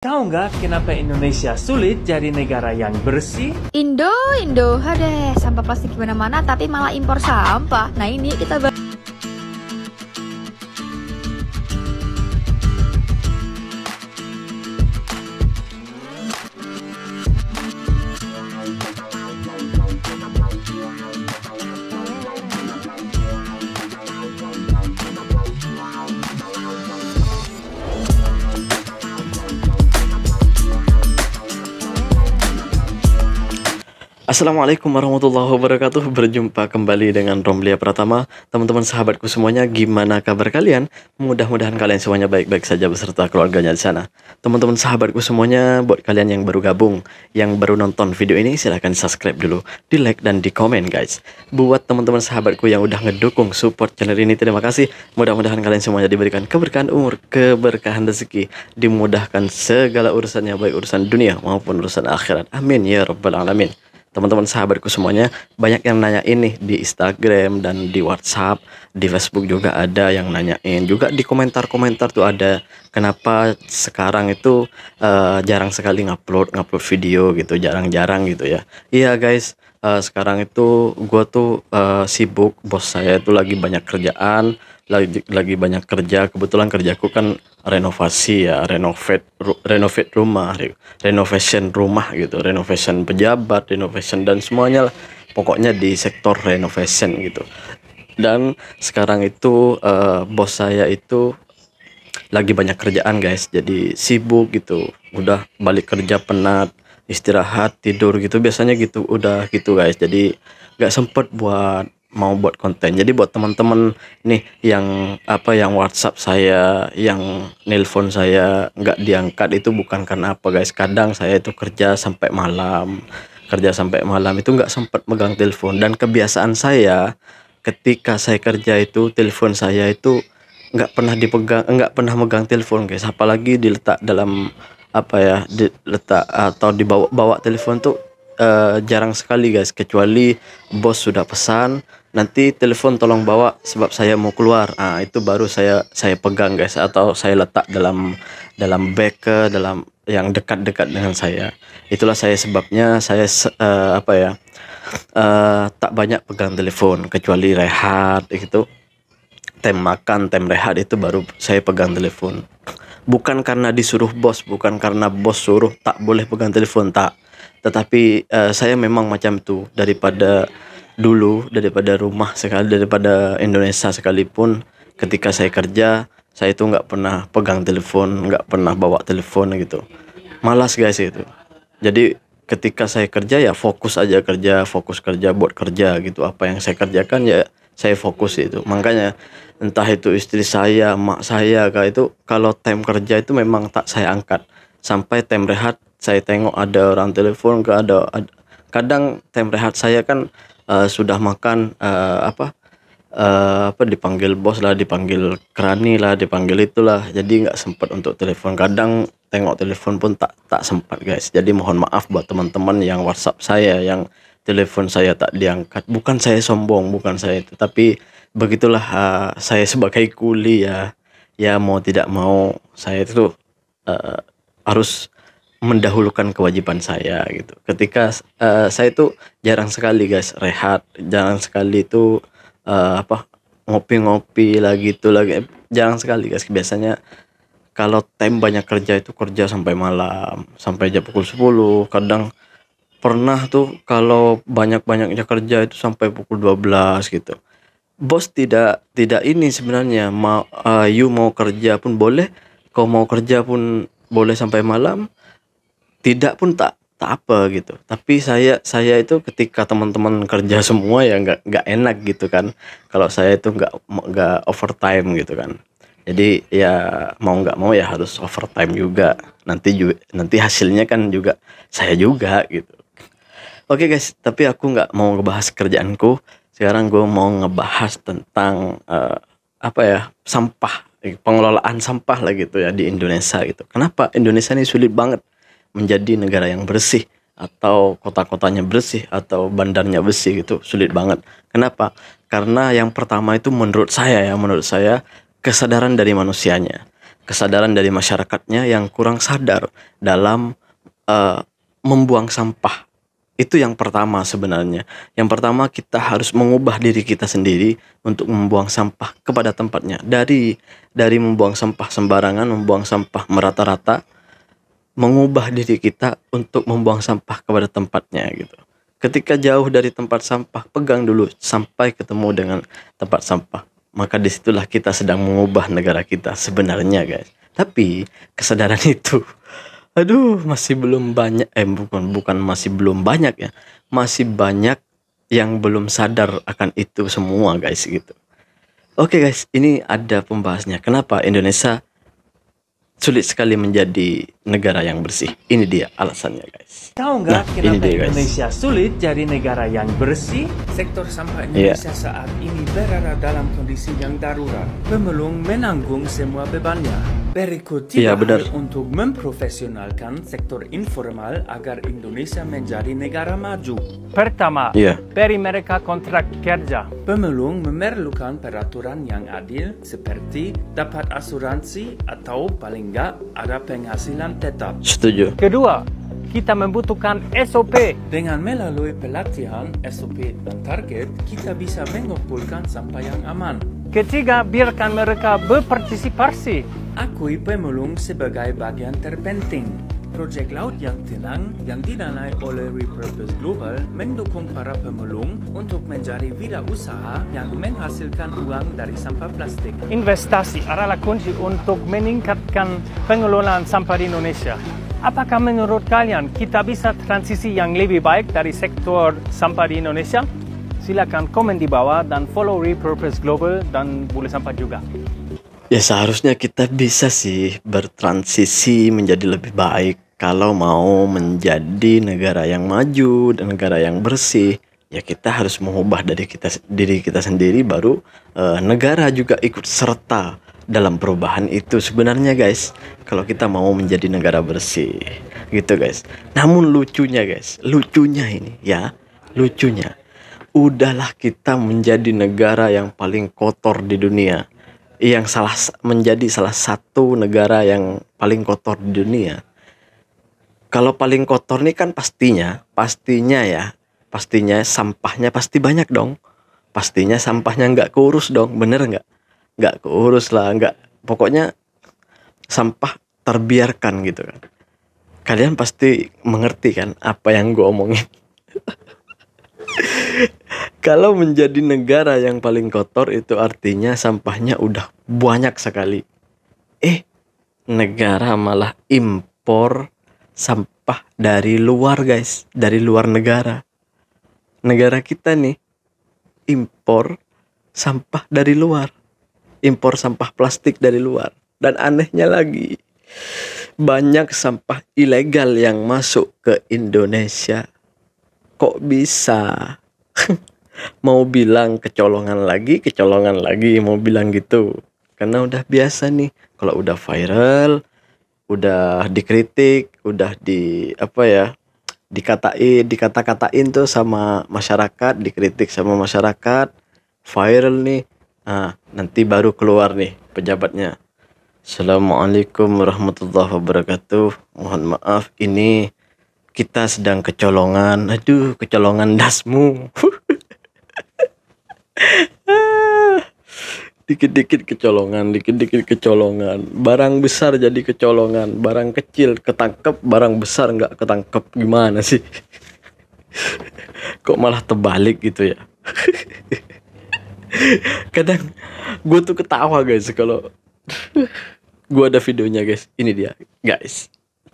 Tahu nggak kenapa Indonesia sulit jadi negara yang bersih? Indo, hadeh, sampah plastik gimana-mana tapi malah impor sampah. Nah ini kita Assalamualaikum warahmatullahi wabarakatuh. Berjumpa kembali dengan Romlia Pratama. Teman-teman sahabatku semuanya, gimana kabar kalian? Mudah-mudahan kalian semuanya baik-baik saja beserta keluarganya di sana. Teman-teman sahabatku semuanya, buat kalian yang baru gabung, yang baru nonton video ini, silahkan subscribe dulu, di like dan di komen guys. Buat teman-teman sahabatku yang udah ngedukung support channel ini, terima kasih. Mudah-mudahan kalian semuanya diberikan keberkahan umur, keberkahan rezeki, dimudahkan segala urusannya, baik urusan dunia maupun urusan akhirat. Amin ya rabbal alamin. Teman-teman sahabatku semuanya, banyak yang nanya ini di Instagram dan di WhatsApp, di Facebook juga ada yang nanyain, juga di komentar-komentar tuh ada, kenapa sekarang itu jarang sekali ngupload video gitu, jarang-jarang gitu ya. Iya guys, sekarang itu gua tuh sibuk, bos saya itu lagi banyak kerjaan, lagi banyak kerja. Kebetulan kerjaku kan renovasi ya, renovate rumah, renovation rumah gitu, renovation pejabat, renovation dan semuanya lah, pokoknya di sektor renovation gitu. Dan sekarang itu bos saya itu lagi banyak kerjaan guys, jadi sibuk gitu, udah balik kerja penat, istirahat tidur gitu, biasanya gitu, udah gitu guys, jadi nggak sempet buat konten. Jadi buat teman-teman nih yang yang WhatsApp saya, yang nelpon saya nggak diangkat, itu bukan karena apa guys, kadang saya itu kerja sampai malam itu nggak sempat megang telepon. Dan kebiasaan saya ketika saya kerja itu, telepon saya itu nggak pernah dipegang, nggak pernah megang telepon guys, apalagi diletak dalam diletak atau dibawa telepon tuh jarang sekali guys, kecuali bos sudah pesan, nanti telepon tolong bawa sebab saya mau keluar, itu baru saya pegang guys, atau saya letak dalam bag, dalam yang dekat-dekat dengan saya. Itulah sebabnya saya tak banyak pegang telepon, kecuali rehat gitu, tem makan, tem rehat, itu baru saya pegang telepon. Bukan karena disuruh bos, bukan karena bos suruh tak boleh pegang telepon, tak. Tetapi saya memang macam itu daripada dulu, daripada rumah sekali, daripada Indonesia sekalipun, ketika saya kerja, saya itu nggak pernah pegang telepon, nggak pernah bawa telepon gitu. Malas guys itu. Jadi ketika saya kerja ya fokus aja kerja, fokus kerja, buat kerja gitu. Apa yang saya kerjakan ya saya fokus itu. Makanya entah itu istri saya, mak saya, itu kalau time kerja itu memang tak saya angkat. Sampai time rehat saya tengok ada orang telepon, kadang time rehat saya kan sudah makan, dipanggil bos lah, dipanggil kerani lah, dipanggil itulah, jadi nggak sempat untuk telepon. Kadang tengok telepon pun tak sempat guys. Jadi mohon maaf buat teman-teman yang WhatsApp saya, yang telepon saya tak diangkat. Bukan saya sombong, bukan saya itu, tapi begitulah, saya sebagai kuli ya mau tidak mau saya itu harus mendahulukan kewajiban saya gitu. Ketika saya itu jarang sekali guys rehat, jarang sekali itu ngopi-ngopi lagi itu lagi, jarang sekali guys. Biasanya kalau time banyak kerja itu kerja sampai malam, sampai jam pukul 10. Kadang pernah tuh kalau banyak-banyaknya kerja itu sampai pukul 12 gitu. Bos tidak ini sebenarnya, you mau kerja pun boleh, kau mau kerja pun boleh sampai malam, tidak pun tak apa gitu. Tapi saya itu ketika teman-teman kerja semua ya nggak enak gitu kan, kalau saya itu nggak overtime gitu kan. Jadi ya mau nggak mau ya harus overtime juga, nanti hasilnya kan juga saya juga gitu. Oke guys, tapi aku nggak mau ngebahas kerjaanku. Sekarang gue mau ngebahas tentang sampah, pengelolaan sampah lah gitu ya di Indonesia gitu. Kenapa Indonesia ini sulit banget menjadi negara yang bersih, atau kota-kotanya bersih, atau bandarnya bersih gitu, sulit banget. Kenapa? Karena yang pertama itu menurut saya kesadaran dari manusianya. kesadaran dari masyarakatnya yang kurang sadar dalam membuang sampah. Itu yang pertama sebenarnya. Yang pertama kita harus mengubah diri kita sendiri untuk membuang sampah kepada tempatnya. Dari membuang sampah sembarangan, membuang sampah merata-rata, mengubah diri kita untuk membuang sampah kepada tempatnya gitu. Ketika jauh dari tempat sampah, pegang dulu sampai ketemu dengan tempat sampah. Maka disitulah kita sedang mengubah negara kita sebenarnya, guys. Tapi kesadaran itu, aduh, masih belum banyak. Bukan masih belum banyak ya. Masih banyak yang belum sadar akan itu semua, guys, gitu. Oke, guys, ini ada pembahasnya. Kenapa Indonesia sulit sekali menjadi negara yang bersih? Ini dia alasannya, guys. Tahu nggak kenapa Indonesia sulit jadi negara yang bersih? Sektor sampah Indonesia saat ini berada dalam kondisi yang darurat. Pemulung menanggung semua bebannya. Berikut tiga hal untuk memprofesionalkan sektor informal agar Indonesia menjadi negara maju. Pertama, beri mereka kontrak kerja. Pemulung memerlukan peraturan yang adil seperti dapat asuransi atau paling nggak ada penghasilan tetap. Setuju. Kedua, kita membutuhkan SOP. Dengan melalui pelatihan SOP dan target, kita bisa mengumpulkan sampah yang aman. Ketiga, biarkan mereka berpartisipasi. Akui pemulung sebagai bagian terpenting. Proyek Laut yang Tenang yang didanai oleh Repurpose Global mendukung para pemulung untuk menjadi wirausaha yang menghasilkan uang dari sampah plastik. Investasi adalah kunci untuk meningkatkan pengelolaan sampah di Indonesia. Apakah menurut kalian kita bisa transisi yang lebih baik dari sektor sampah di Indonesia? Silakan komen di bawah dan follow Repurpose Global dan Bule Sampah juga. Ya seharusnya kita bisa sih bertransisi menjadi lebih baik. Kalau mau menjadi negara yang maju dan negara yang bersih, ya kita harus mengubah dari diri kita sendiri, baru negara juga ikut serta dalam perubahan itu sebenarnya, guys. Kalau kita mau menjadi negara bersih gitu, guys. Namun lucunya, guys, lucunya ini ya, lucunya udahlah kita menjadi negara yang paling kotor di dunia, yang menjadi salah satu negara yang paling kotor di dunia. Kalau paling kotor nih kan pastinya sampahnya pasti banyak dong. Pastinya sampahnya nggak keurus dong, bener nggak? Nggak keurus lah, pokoknya sampah terbiarkan gitu kan. Kalian pasti mengerti kan apa yang gue omongin. Kalau menjadi negara yang paling kotor itu artinya sampahnya udah banyak sekali. Negara malah impor sampah dari luar, guys, dari luar negara. Negara kita nih impor sampah dari luar, impor sampah plastik dari luar. Dan anehnya lagi, banyak sampah ilegal yang masuk ke Indonesia. Kok bisa? Mau bilang kecolongan lagi, mau bilang gitu. Karena udah biasa nih, kalau udah viral, udah dikritik, udah dikata-katain tuh sama masyarakat, dikritik sama masyarakat, viral nih. Nanti baru keluar nih pejabatnya. Assalamualaikum warahmatullahi wabarakatuh. Mohon maaf, ini kita sedang kecolongan. Aduh, kecolongan dasmu. Dikit-dikit kecolongan, barang besar jadi kecolongan, barang kecil ketangkep, barang besar nggak ketangkep. Gimana sih? Kok malah terbalik gitu ya? Kadang gue tuh ketawa, guys, kalau gue ada videonya, guys. Ini dia, guys.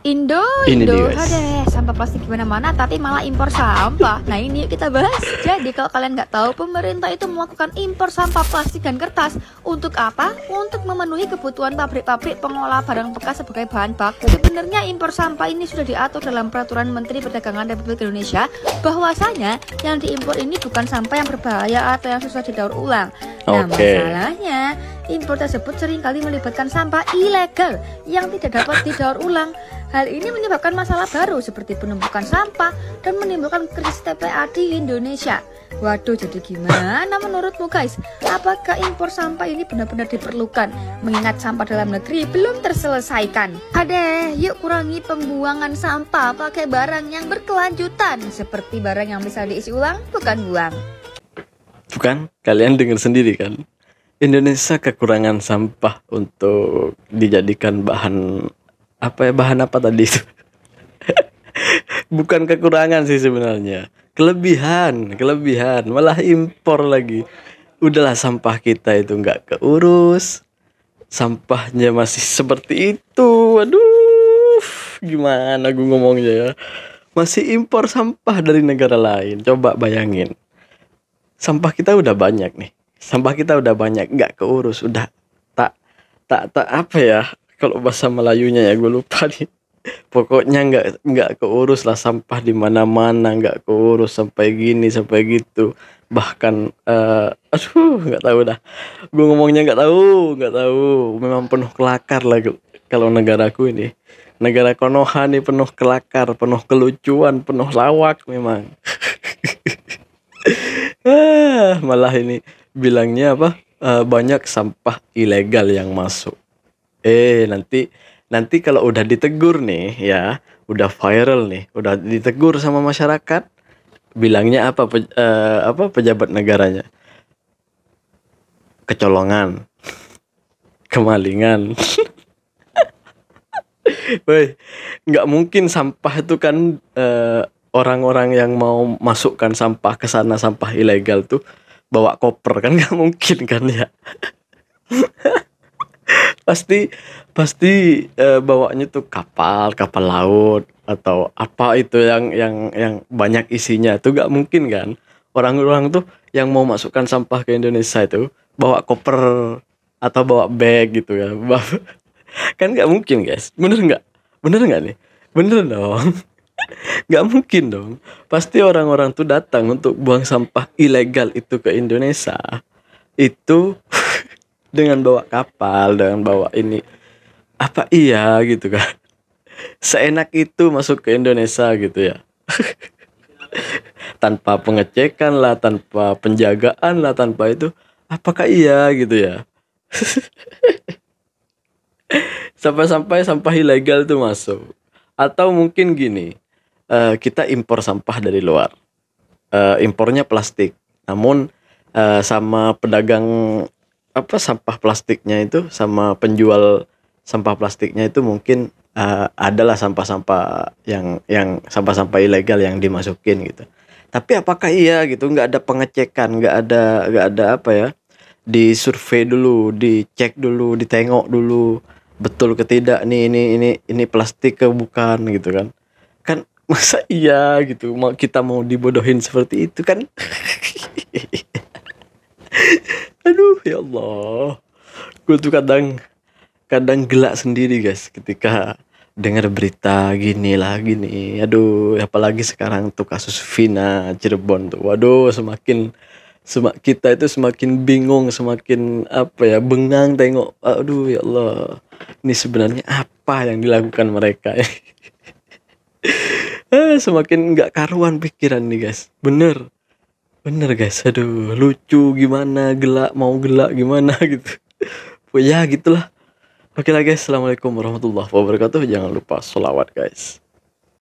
Indo, ada sampah plastik gimana-mana tapi malah impor sampah. Nah ini yuk kita bahas. Jadi kalau kalian nggak tahu, pemerintah itu melakukan impor sampah plastik dan kertas. Untuk apa? Untuk memenuhi kebutuhan pabrik-pabrik pengolah barang bekas sebagai bahan baku. Sebenarnya impor sampah ini sudah diatur dalam Peraturan Menteri Perdagangan Republik Indonesia, bahwasanya yang diimpor ini bukan sampah yang berbahaya atau yang susah didaur ulang. Nah masalahnya Impor tersebut seringkali melibatkan sampah ilegal yang tidak dapat didaur ulang. Hal ini menyebabkan masalah baru seperti penumpukan sampah dan menimbulkan krisis TPA di Indonesia. Waduh, jadi gimana menurutmu guys? Apakah impor sampah ini benar-benar diperlukan? Mengingat sampah dalam negeri belum terselesaikan. Adeh, yuk kurangi pembuangan sampah pakai barang yang berkelanjutan. Seperti barang yang bisa diisi ulang, bukan buang. Bukan? Kalian dengar sendiri kan? Indonesia kekurangan sampah untuk dijadikan bahan bahan apa tadi itu? Bukan kekurangan sih sebenarnya, kelebihan, malah impor lagi. Udahlah, sampah kita itu nggak keurus, sampahnya masih seperti itu. Waduh, gimana gue ngomongnya ya? Masih impor sampah dari negara lain. Coba bayangin, sampah kita udah banyak nih. Sampah kita udah banyak, nggak keurus, udah tak apa ya? Kalau bahasa Melayunya ya gue lupa nih. Pokoknya nggak keurus lah, sampah di mana-mana nggak keurus, sampai gini sampai gitu. Bahkan nggak tahu dah. Gue ngomongnya nggak tahu. Memang penuh kelakar lah kalau negaraku ini. Negara Konoha nih penuh kelakar, penuh kelucuan, penuh lawak memang. Malah ini bilangnya apa? Banyak sampah ilegal yang masuk. Nanti kalau udah ditegur nih ya, udah viral nih, udah ditegur sama masyarakat, bilangnya apa pejabat negaranya? Kecolongan, kemalingan. Woi, nggak mungkin sampah itu kan orang-orang yang mau masukkan sampah ke sana, sampah ilegal tuh bawa koper kan, nggak mungkin kan ya. pasti bawanya tuh kapal laut atau apa itu yang banyak isinya tuh, nggak mungkin kan. Orang-orang tuh yang mau masukkan sampah ke Indonesia itu bawa koper atau bawa bag gitu ya. Kan nggak mungkin guys, bener nggak nih? Bener dong. Nggak mungkin dong. Pasti orang-orang tuh datang untuk buang sampah ilegal itu ke Indonesia itu dengan bawa kapal, dengan bawa ini. Apa iya gitu kan? Seenak itu masuk ke Indonesia gitu ya. Tanpa pengecekan lah, tanpa penjagaan lah, tanpa itu. Apakah iya gitu ya? Sampai-sampai sampah ilegal tuh masuk. Atau mungkin gini, kita impor sampah dari luar, impornya plastik, namun sama pedagang sampah plastiknya itu, sama penjual sampah plastiknya itu mungkin adalah sampah-sampah yang sampah-sampah ilegal yang dimasukin gitu. Tapi apakah iya gitu? Nggak ada pengecekan, nggak ada apa ya? Disurvei dulu, dicek dulu, ditengok dulu betul ke tidak nih ini plastik ke bukan gitu kan? Kan masa iya gitu? Kita mau dibodohin seperti itu kan? Aduh ya Allah, gue tuh kadang gelak sendiri guys ketika dengar berita gini. Aduh, apalagi sekarang tuh kasus Vina Cirebon tuh. Waduh, kita itu semakin bingung, semakin bengang tengok. Aduh ya Allah, ini sebenarnya apa yang dilakukan mereka? Semakin nggak karuan pikiran nih guys. Bener guys, aduh lucu gimana, gelak gimana gitu. Ya gitulah. Oke lah guys, assalamualaikum warahmatullahi wabarakatuh. Jangan lupa sholawat guys.